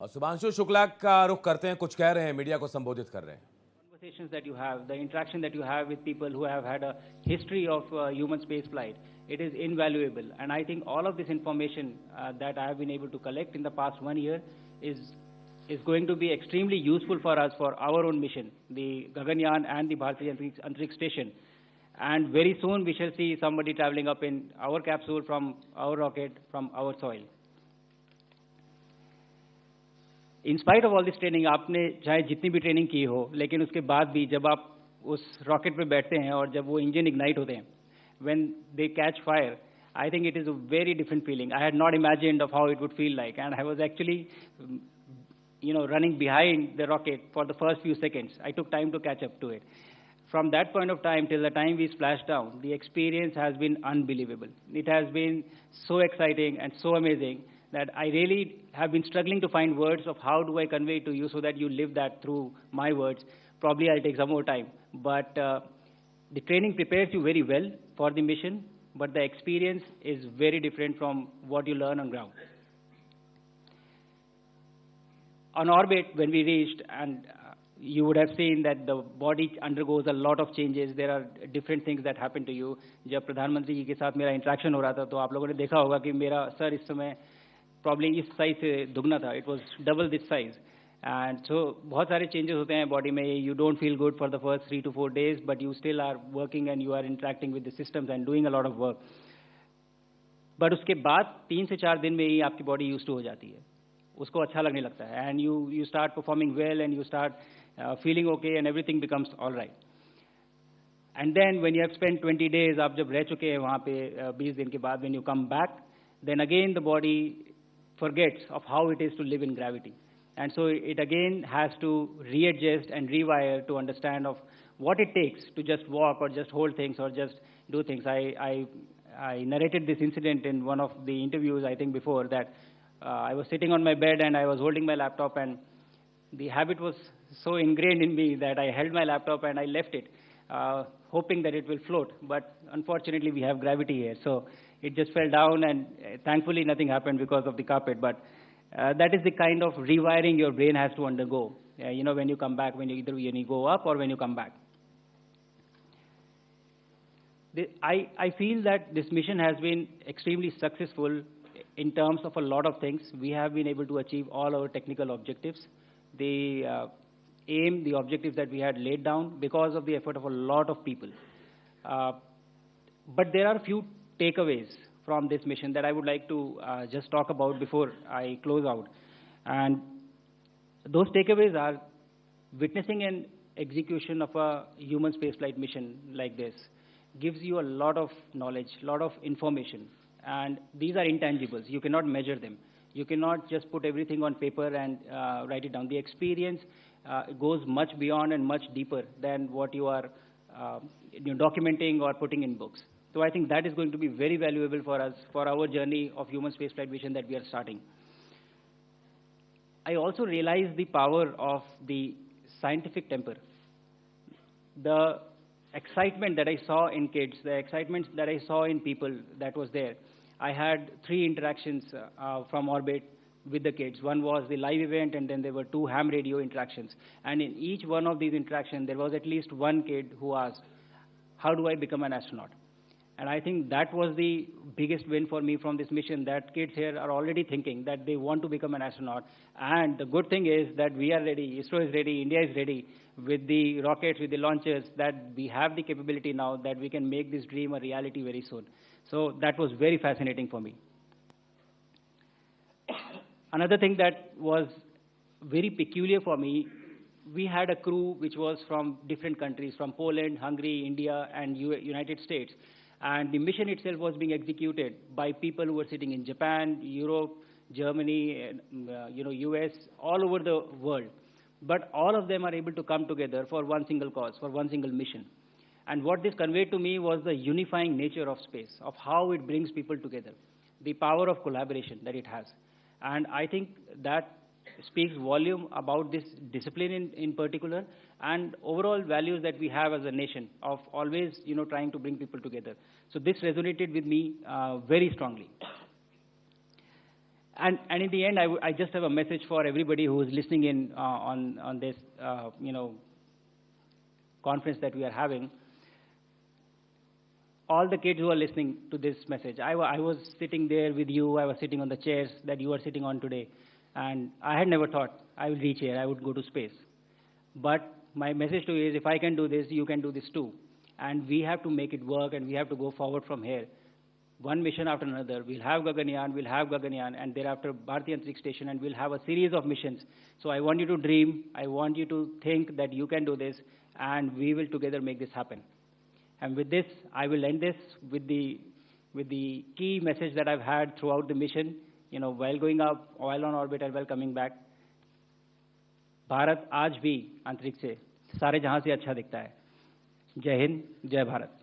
और शुभांशु शुक्ला का रुख करते हैं, कुछ कह रहे हैं, मीडिया को संबोधित कर रहे हैं। Conversations that you have, the interaction that you have with people who have had a history of human space flight, it is invaluable. And I think all of this information that I have been able to collect in the past 1 year is going to be extremely useful for us for our own mission, the Gaganyaan and the Bharatiya Antariksh Station. And very soon we shall see somebody traveling up in our capsule from our rocket, from our soil. In spite of all this training, आपने चाहे जितनी भी training की हो, लेकिन उसके बाद भी जब आप उस रॉकेट पे बैठते हैं और जब वो इंजन इग्नाइट होते हैं, when they catch fire, I think it is a very different feeling. I had not imagined of how it would feel like, and I was actually running behind the rocket for the first few seconds. I took time to catch up to it. From that point of time till the time we splashed down, the experience has been unbelievable. It has been so exciting and so amazing that I really have been struggling to find words of how do I convey it to you so that you live that through my words. Probably I'll take some more time. But the training prepares you very well for the mission, but the experience is very different from what you learn on ground. On orbit, when we reached, and you would have seen that the body undergoes a lot of changes. There are different things that happen to you. जब प्रधानमंत्री जी के साथ मेरा interaction हो रहा था, तो आप लोगों ने देखा होगा कि मेरा सर इस समय प्रॉब्ली इस साइज से दुगना था. It was double this size. And so बहुत सारे चेंजेस होते हैं बॉडी में. You don't feel good for the first 3 to 4 days, but you still are working and you are interacting with the systems and doing a lot of work. But उसके बाद 3 से 4 दिन में ही आपकी बॉडी यूज टू हो जाती है, उसको अच्छा लगने लगता है. And you start performing well and you start feeling okay and everything becomes all right. And then when you have spend 20 days, आप जब रह चुके हैं वहाँ पे 20 दिन के बाद, when you come back, then again the body forgets of how it is to live in gravity. And so it again has to readjust and rewire to understand of what it takes to just walk or just hold things or just do things. I narrated this incident in one of the interviews, I think before, that I was sitting on my bed and I was holding my laptop, and the habit was so ingrained in me that I held my laptop and I left it, hoping that it will float. But unfortunately, we have gravity here. So it just fell down, and thankfully nothing happened because of the carpet. But that is the kind of rewiring your brain has to undergo, when you come back, when you go up or when you come back. I feel that this mission has been extremely successful in terms of a lot of things. We have been able to achieve all our technical objectives. The the objectives that we had laid down because of the effort of a lot of people. But there are a few takeaways from this mission that I would like to just talk about before I close out. And those takeaways are witnessing an execution of a human spaceflight mission like this gives you a lot of knowledge, a lot of information. And these are intangibles. You cannot measure them. You cannot just put everything on paper and write it down. The experience goes much beyond and much deeper than what you are documenting or putting in books. So I think that is going to be very valuable for us, for our journey of human spaceflight mission that we are starting. I also realize the power of the scientific temper. The excitement that I saw in kids, the excitement that I saw in people that was there. I had 3 interactions from orbit with the kids. One was the live event, and then there were 2 ham radio interactions. And in each one of these interactions, there was at least one kid who asked, how do I become an astronaut? And I think that was the biggest win for me from this mission, that kids here are already thinking that they want to become an astronaut. And the good thing is that we are ready, ISRO is ready, India is ready with the rockets, with the launchers, that we have the capability now that we can make this dream a reality very soon. So that was very fascinating for me. Another thing that was very peculiar for me, we had a crew which was from different countries, from Poland, Hungary, India, and United States. And the mission itself was being executed by people who were sitting in Japan, Europe, Germany, US, all over the world. But all of them are able to come together for one single cause, for one single mission. And what this conveyed to me was the unifying nature of space, of how it brings people together, the power of collaboration that it has. And I think that speaks volume about this discipline in particular, and overall values that we have as a nation of always, trying to bring people together. So this resonated with me very strongly. And in the end, I just have a message for everybody who is listening in on this, conference that we are having. All the kids who are listening to this message, I was sitting there with you, I was sitting on the chairs that you are sitting on today, and I had never thought I would reach here, I would go to space. But my message to you is, if I can do this, you can do this too. And we have to make it work, and we have to go forward from here. One mission after another. We'll have Gaganyaan, and thereafter Bharatiya Antariksh Station, and we'll have a series of missions. So I want you to dream, I want you to think that you can do this, and we will together make this happen. And with this, I will end this with the key message that I've had throughout the mission, while going up, while on orbit, and while coming back. Bharat आज भी अंतरिक्ष से सारे जहां से अच्छा दिखता है. जय हिंद, जय भारत.